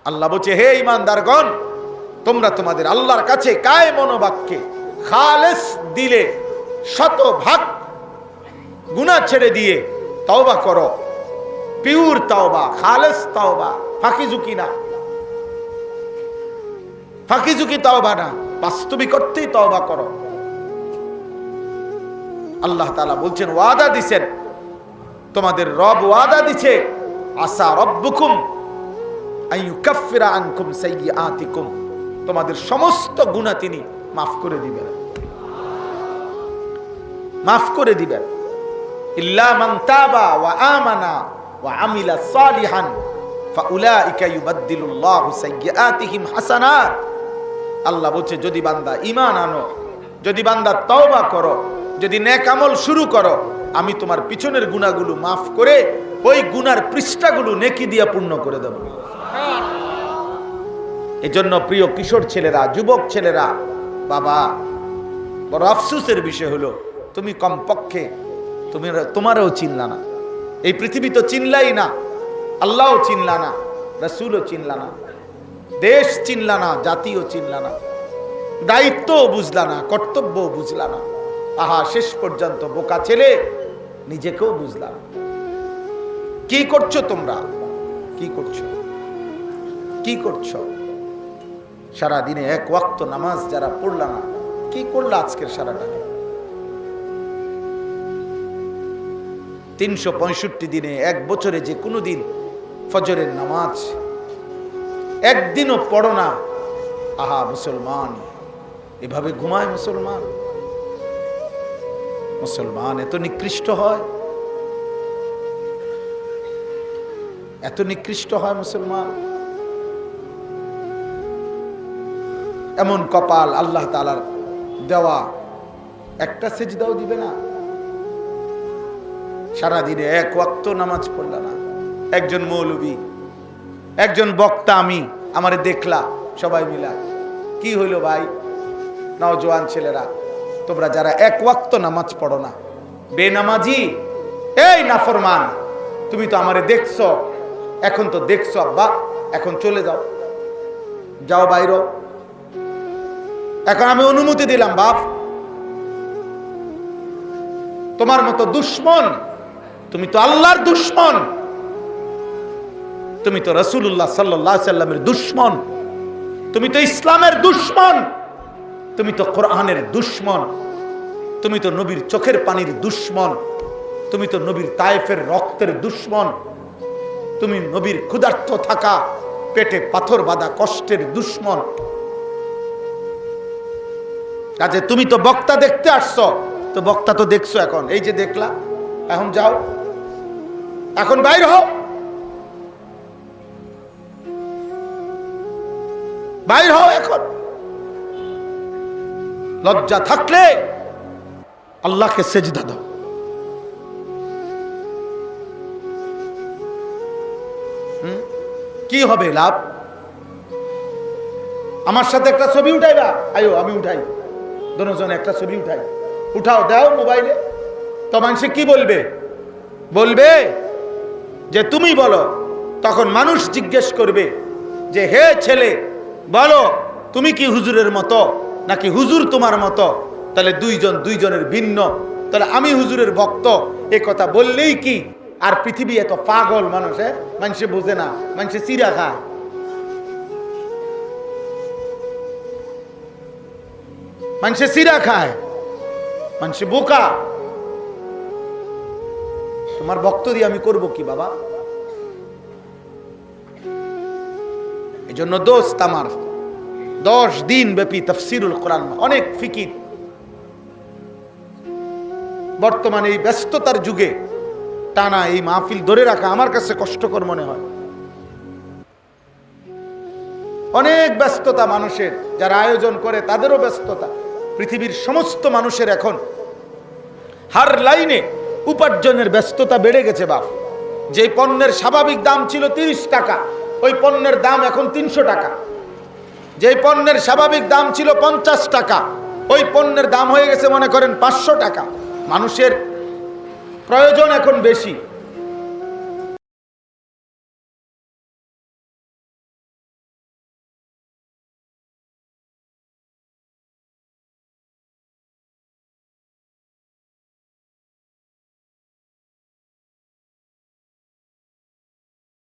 আল্লাহ বলছে, হে ঈমানদারগণ, তোমরা তোমাদের আল্লাহর কাছে কায়ে মনোবাক্যে খালেস দিলে শতভাগ গুনাহ ছেড়ে দিয়ে তওবা করো। পিওর তওবা, খালেস তওবা, ফাঁকিঝুঁকি না, ফাঁকিঝুঁকি তওবা না, বাস্তবিক অর্থেই তওবা করো। আল্লাহ তাআলা বলছেন, ওয়াদা দিছেন, তোমাদের রব ওয়াদা দিছে, আসা রব্বুকুম আইয়ুকাফিরা আনকুম সাইয়্যাতিকুম, তোমাদের সমস্ত গুনাহ তিনি মাফ করে দিবেন, মাফ করে দিবেন। ইল্লা মান তাবা ওয়া আমানা ওয়া আমিলা সালিহান ফাউলাইকা ইউবাদদিলুল্লাহু সাইয়্যাতিহিম হাসানাত। আল্লাহ বলছে, যদি বান্দা ঈমান আনো, যদি বান্দা তওবা করো, যদি নেক আমল শুরু করো, আমি তোমার পিছনের গুনাহগুলো মাফ করে ওই গুনার পৃষ্ঠাগুলো নেকি দিয়ে পূর্ণ করে দেব। এজন্য প্রিয় কিশোর ছেলেরা, যুবক ছেলেরা, বাবা, বড় আফসোসের বিষয় হলো তুমি কমপক্ষে তোমারও চিনলা না, এই পৃথিবী তো চিনলাই না, আল্লাহও চিনলা না, রাসূলও চিনলা না, দেশ চিনলা না, জাতিও চিনলা না, দায়িত্বও বুঝলা না, কর্তব্যও বুঝলা না। আহা, শেষ পর্যন্ত বোকা ছেলে, নিজেকেও বুঝলা না। কি করছো তোমরা? কি করছো? কি করছো? সারাদিনে এক ওয়াক্ত নামাজ যারা পড়লা না, কি করলা আজকের সারাটা? 365 দিনে, এক বছরে যে কোনো দিন ফজরের নামাজ একদিনও পড়ো না। আহা মুসলমান, এভাবে ঘুমায় মুসলমান? মুসলমান এত নিকৃষ্ট হয়, এত নিকৃষ্ট হয় মুসলমান? এমন কপাল আল্লাহ তাআলার দেওয়া, একটা সিজদাও দিবে না। সারাদিনে এক ওয়াক্ত নামাজ পড়লা না। একজন মৌলবী, একজন বক্তা, আমারে দেখলা সবাই মিলা, কি হইল ভাই? নওজোয়ান ছেলেরা, তোমরা যারা এক ওয়াক্ত নামাজ পড়ো না, বেনামাজি, এই নাফরমান, তুমি তো আমারে দেখছো, এখন তো দেখছো আব্বা, এখন চলে যাও, যাও বাইরে, এখন আমি অনুমতি দিলাম বাপ। তোমার মতো দুশ্মন, তুমি তো আল্লাহর দুশ্মন, তুমি তো রাসূলুল্লাহ সাল্লাল্লাহু আলাইহি সাল্লামের দুশ্মন, তুমি তো ইসলামের দুশ্মন, তুমি তো কোরআনের দুশ্মন, তুমি তো নবীর চোখের পানির দুশ্মন, তুমি তো নবীর তায়েফের রক্তের দুশ্মন, তুমি নবীর ক্ষুধার্ত থাকা, পেটে পাথর বাঁধা কষ্টের দুশ্মন। কাজে তুমি তো বক্তা দেখতে আসছো, তো বক্তা তো দেখছো, এখন এই যে দেখলা, এখন যাও, এখন বাইর হও, বাইর হও এখন। লজ্জা থাকলে আল্লাহকে সেজদা দাও। কি হবে লাভ? আমার সাথে একটা ছবি উঠাইবা, আয়ো আমি উঠাই, দুজনে একটা ছবি উঠাই, উঠাও, দাও মোবাইলে, তো মানুষ কি বলবে? বলবে যে তুমি বলো। তখন মানুষ জিজ্ঞেস করবে যে হে ছেলে, বলো তুমি কি হুজুরের মতো নাকি হুজুর তোমার মতো? তাহলে দুইজনের ভিন্ন। তাহলে আমি হুজুরের ভক্ত, এ কথা বললেই কি? আর পৃথিবী এত পাগল মানুষ, মানুষে বোঝে না, মানুষে চিরা খায়, মানুষে চিরা খায়, মানুষে বোকা। তোমার ভক্ত দিয়ে আমি করব কি বাবা? এই জন্য দোস্ত আমার, 10 দিন ব্যাপী তাফসীরুল কোরআন, অনেক ফিকির। বর্তমানে এই ব্যস্ততার যুগে টানা এই মাহফিল ধরে রাখা আমার কাছে কষ্টকর মনে হয়। অনেক ব্যস্ততা মানুষের, যারা আয়োজন করে তাদেরও ব্যস্ততা। পৃথিবীর সমস্ত মানুষের এখন হার লাইনে উপার্জনের ব্যস্ততা বেড়ে গেছে বাপ। যে পণ্যের স্বাভাবিক দাম ছিল 30 টাকা, ওই পণ্যের দাম এখন 300 টাকা। যে পণ্যের স্বাভাবিক দাম ছিল 50 টাকা, ওই পণ্যের দাম হয়ে গেছে মনে করেন 500 টাকা। মানুষের প্রয়োজন এখন বেশি,